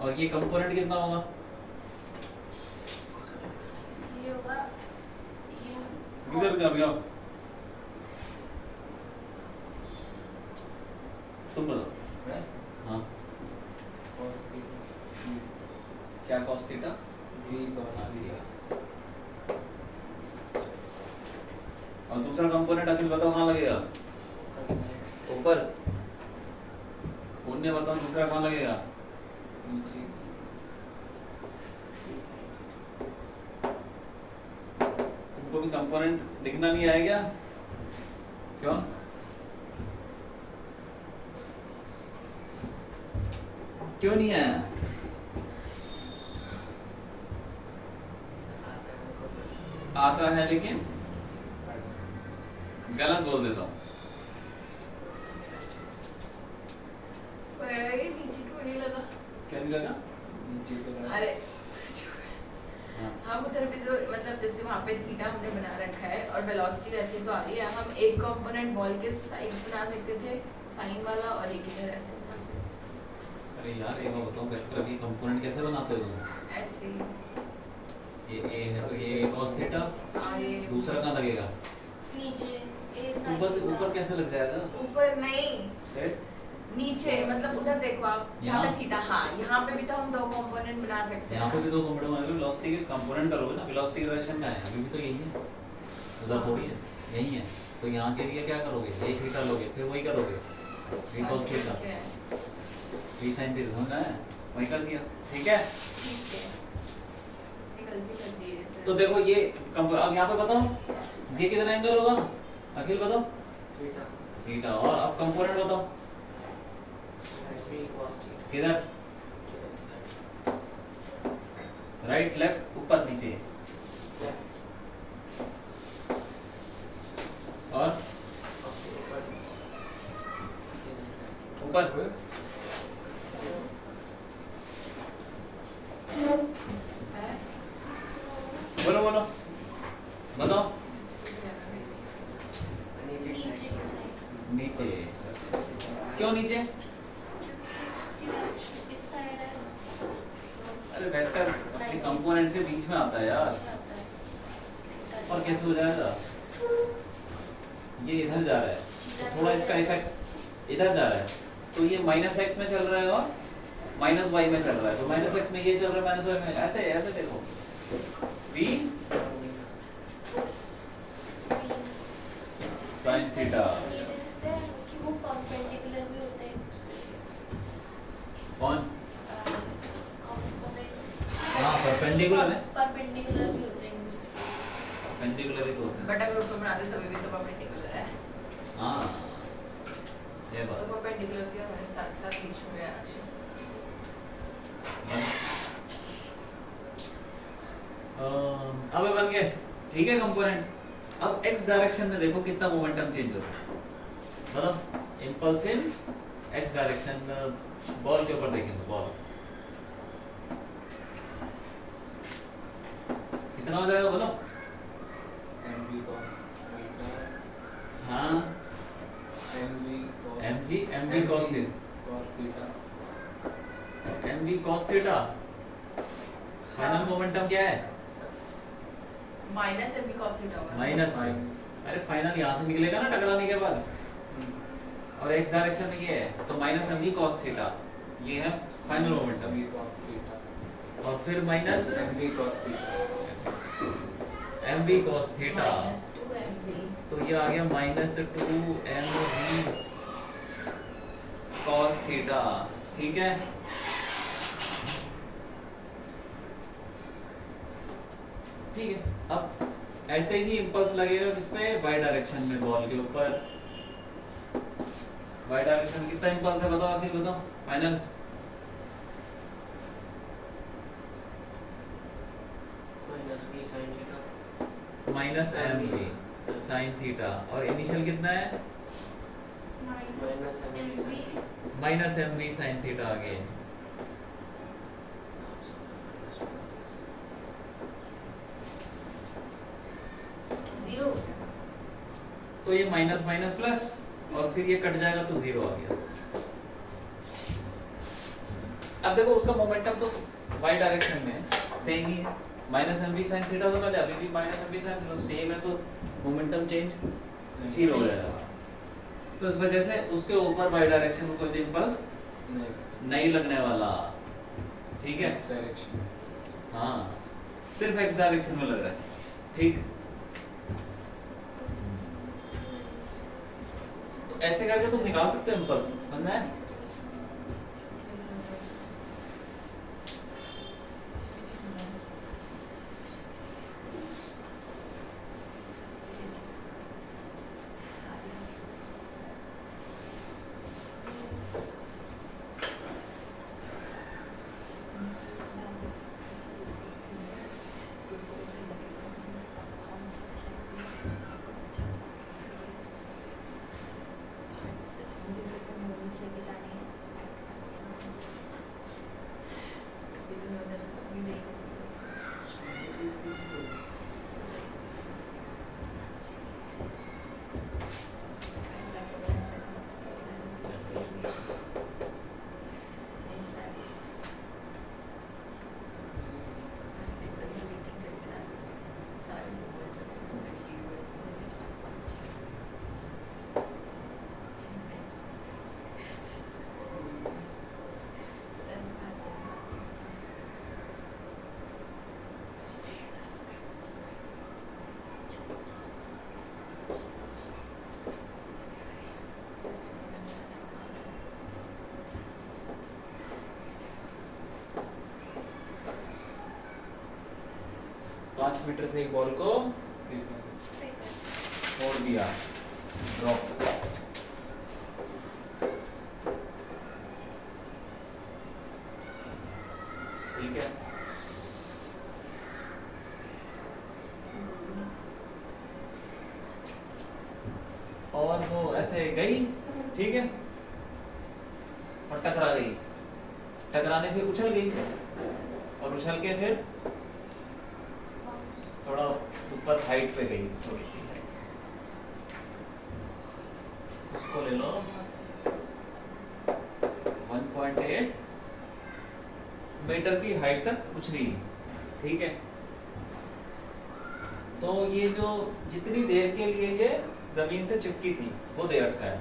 Speaker 2: और ये कंपोनेंट कितना होगा?
Speaker 4: ये होगा
Speaker 2: इधर से अभी आओ, तुम बताओ। हाँ, क्या cos थीटा? और दूसरा कंपोनेंट अखिल बताओ कहाँ लगेगा? ऊपर। पुण्य बताओ दूसरा कहाँ लगेगा? तुमको भी कंपोनेंट दिखना नहीं आएगा? क्यों? क्यों नहीं आया? आता है लेकिन गलत बोल देता हूँ।
Speaker 1: ये नीचे क्यों नहीं लगा?
Speaker 2: क्या नहीं लगा?
Speaker 1: अरे
Speaker 2: हाँ।
Speaker 1: हम उधर भी तो, मतलब जैसे वहाँ पे थीटा हमने बना रखा है और वेलोसिटी वैसे तो आ रही है, हम एक कंपोनेंट बॉल के साइड बना सकते थे साइन वाला, और एक इधर ऐसे बना सकते।
Speaker 2: अरे यार, एक बात बताओ, वेक्टर की कंपोनेंट कैसे बनाते हो तुम?
Speaker 1: ऐसे
Speaker 2: ये ए है तो ये cos थीटा,
Speaker 1: ये
Speaker 2: दूसरा कहाँ लगेगा?
Speaker 4: नीचे ए
Speaker 2: तो
Speaker 4: साइड
Speaker 2: बस ऊपर कैसे लग जाएगा?
Speaker 1: ऊपर नहीं,
Speaker 2: फिर
Speaker 1: नीचे, मतलब उधर देखो आप जहाँ पे
Speaker 2: यहाँ?
Speaker 1: थीटा, हाँ यहाँ पे भी तो हम दो कंपोनेंट बना सकते हैं।
Speaker 2: यहाँ पे भी दो कंपोनेंट बनाओगे, वेलोसिटी के कंपोनेंट करोगे ना, वेलोसिटी की डायरेक्शन क्या है? अभी भी तो यही है, उधर थोड़ी है, यही है। तो यहाँ के लिए क्या करोगे? यही थीटा लोगे, फिर वही करोगे, थ्री cos थीटा,
Speaker 1: ठीक है,
Speaker 2: थ्री sin थीटा, समझ में आया? वही कर दिया, ठीक है।
Speaker 1: ठीक है, ये गलती कर दी है।
Speaker 2: तो देखो ये अब यहाँ पे बताओ ये कितना एंगल होगा? अखिल बताओ। थीटा। और अब कंपोनेंट बताओ किधर? राइट, लेफ्ट, ऊपर, नीचे, और ऊपर।
Speaker 1: है?
Speaker 2: बोलो बोलो बताओ।
Speaker 4: नीचे की साइड,
Speaker 2: नीचे, क्यों नीचे?
Speaker 4: क्योंकि उसकी डायरेक्शन इस साइड है।
Speaker 2: अरे वेक्टर अपने कंपोनेंट्स के बीच में आता है यार, और कैसे हो जाएगा? ये इधर जा रहा है तो थोड़ा इसका इफेक्ट इधर जा रहा है, तो ये माइनस एक्स में चल रहा है और माइनस वाई में चल रहा है, तो माइनस एक्स में ये चल रहा है, माइनस वाई में ऐसे ऐसे देखो v sin थीटा।
Speaker 4: ये दे सकते हैं कि वो परपेंडिकुलर भी होते हैं एक दूसरे के।
Speaker 2: कौन?
Speaker 4: कंपोनेंट
Speaker 2: हाँ परपेंडिकुलर है,
Speaker 4: परपेंडिकुलर भी होते हैं एक दूसरे के।
Speaker 2: परपेंडिकुलर ही तो होता है।
Speaker 1: बट अगर ऊपर बना दे तभी भी तो परपेंडिकुलर है।
Speaker 2: हाँ ये
Speaker 1: तो
Speaker 2: बात।
Speaker 1: परपेंडिकुलर के साथ साथ बीच में भी आना चाहिए।
Speaker 2: अब ये बन गए, ठीक है कंपोनेंट। अब x डायरेक्शन में देखो कितना मोमेंटम चेंज हो रहा है, मतलब impulse in x direction. Ball के ऊपर देखेंगे, बॉल कितना हो जाएगा बोलो?
Speaker 3: mv cos theta
Speaker 2: हाँ mv cos theta, mv cos theta। Final momentum क्या है?
Speaker 1: Minus M B cos theta होगा।
Speaker 2: माइनस। अरे फाइनल यहाँ से निकलेगा ना टकराने के बाद, और x डायरेक्शन में ये है तो माइनस mv cos थीटा, ये है फाइनल मोमेंटम। और फिर minus mv cos theta,
Speaker 1: minus 2mv।
Speaker 2: तो ये आ गया माइनस 2mv cos थीटा, ठीक है। ठीक है, अब ऐसे ही इंपल्स लगेगा किस पे? वाई डायरेक्शन में, बॉल के ऊपर। वाई डायरेक्शन कितना इंपल्स है बताओ, आखिर बताओ final. Minus M B sine theta, और इनिशियल कितना है? Minus M B sine theta आ गया।
Speaker 1: जीरो।
Speaker 2: तो ये माइनस माइनस प्लस, और फिर ये कट जाएगा तो जीरो आ गया। अब देखो उसका मोमेंटम तो वाई डायरेक्शन में सेम ही है, minus M B sine theta तो पहले, अभी भी minus M B sine theta same है, तो मोमेंटम चेंज जीरो हो जाएगा। तो इस वजह से उसके ऊपर वाई डायरेक्शन में कोई भी इंपल्स नहीं लगने वाला, ठीक है। हाँ सिर्फ एक्स डायरेक्शन में लग रहा है, ठीक। तो ऐसे करके तुम निकाल सकते हो इंपल्स, समझ में? 5 मीटर से एक बॉल को छोड़ दिया, ड्रॉप। ठीक है, और वो ऐसे गई, ठीक है, और टकरा गई, टकराने फिर उछल गई, और उछल के फिर थोड़ा ऊपर हाइट पे गई, थोड़ी सी हाइट, उसको ले लो 1.8 मीटर की हाइट तक कुछ नहीं, ठीक है। तो ये जो जितनी देर के लिए ये जमीन से चिपकी थी वो दे रखा है,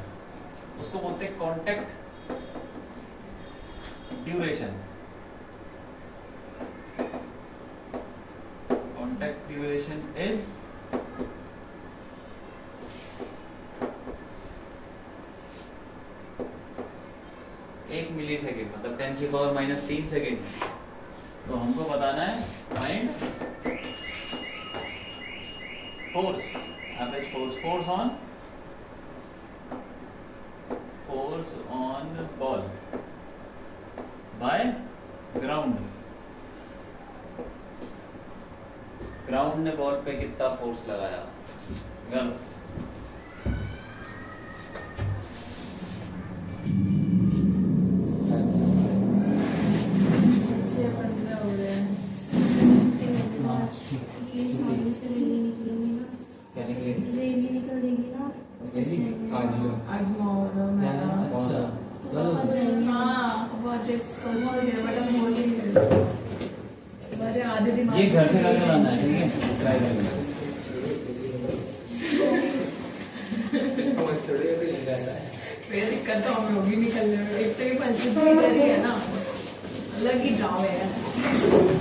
Speaker 2: उसको बोलते हैं contact duration. Contact duration is 1 millisecond, मतलब 10⁻³ सेकेंड। तो हमको बताना है find force, average force on ball by ground. Ground ने बॉल पे कितना फोर्स लगाया, गल
Speaker 1: 6-15 हो रहे हैं।
Speaker 4: ये सामने से रैली निकलेंगी ना, रैली निकल देगी ना, तो फंस जाएंगे।
Speaker 3: आज ही
Speaker 1: आज मोहर्रम है ना।
Speaker 2: अच्छा
Speaker 4: तो फंस जाएंगे।
Speaker 1: हाँ, बहुत एक सोच रही है, बट हम बोल नहीं रहे। हमारे आधे दिमाग
Speaker 2: ये घर से करके लाना है, ठीक है, ट्राई करेंगे।
Speaker 1: ये दिक्कत तो हमें होगी निकलने में, एक तो ये पंचायत की डर ही है ना, अलग ही गाँव है।